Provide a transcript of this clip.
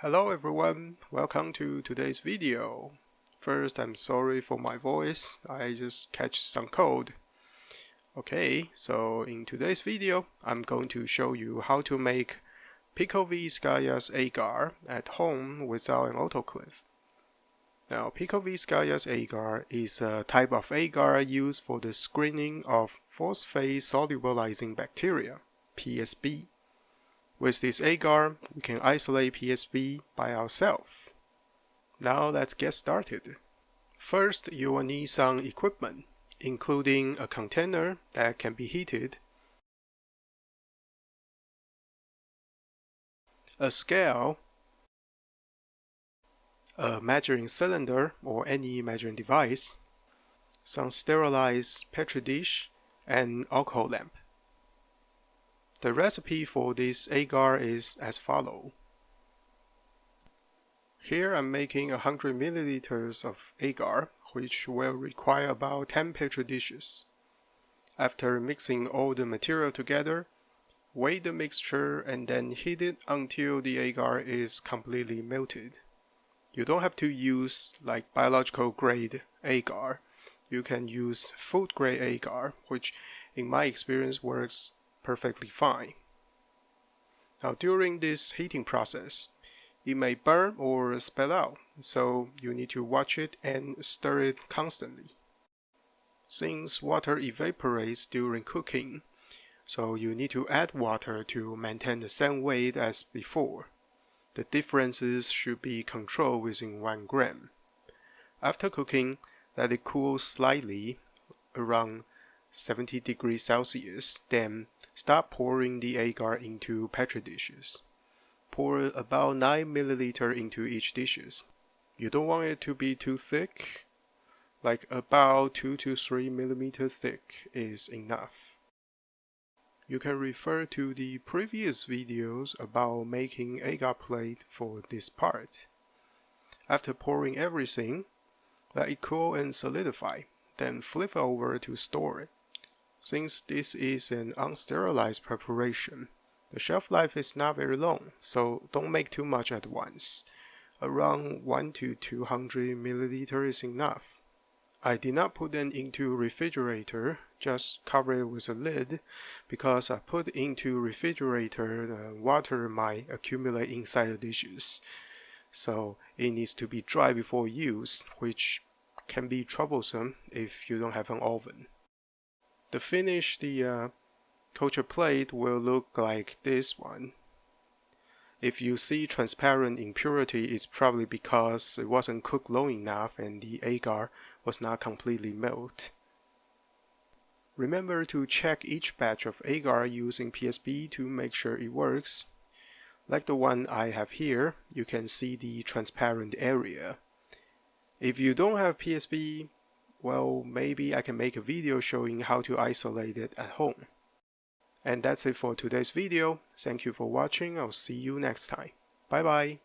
Hello everyone, welcome to today's video. First, I'm sorry for my voice, I just catch some cold. Okay, so in today's video, I'm going to show you how to make Pikovskaya's Agar at home without an autoclave. Now, Pikovskaya's Agar is a type of agar used for the screening of phosphate solubilizing bacteria, PSB. With this agar, we can isolate PSB by ourselves. Now let's get started. First, you will need some equipment, including a container that can be heated, a scale, a measuring cylinder or any measuring device, some sterilized petri dish, and alcohol lamp. The recipe for this agar is as follows. Here I'm making 100 milliliters of agar, which will require about 10 petri dishes. After mixing all the material together, weigh the mixture and then heat it until the agar is completely melted. You don't have to use like biological grade agar. You can use food grade agar, which in my experience works perfectly fine. Now during this heating process, it may burn or spill out, so you need to watch it and stir it constantly. Since water evaporates during cooking, so you need to add water to maintain the same weight as before. The differences should be controlled within 1 gram. After cooking, let it cool slightly around 70 degrees Celsius, then start pouring the agar into petri dishes. Pour about 9 milliliter into each dishes. You don't want it to be too thick, like about 2 to 3 millimeter thick is enough. You can refer to the previous videos about making agar plate for this part. After pouring everything, let it cool and solidify, then flip over to store it. Since this is an unsterilized preparation, the shelf life is not very long, so don't make too much at once. Around 1 to 200 milliliter is enough. I did not put them into refrigerator, just cover it with a lid, because I put into refrigerator, the water might accumulate inside the dishes. So it needs to be dry before use, which can be troublesome if you don't have an oven. The finished culture plate will look like this one. If you see transparent impurity, it's probably because it wasn't cooked long enough and the agar was not completely melted. Remember to check each batch of agar using PSB to make sure it works. Like the one I have here, you can see the transparent area. If you don't have PSB, well, maybe I can make a video showing how to isolate it at home. And that's it for today's video. Thank you for watching. I'll see you next time. Bye bye.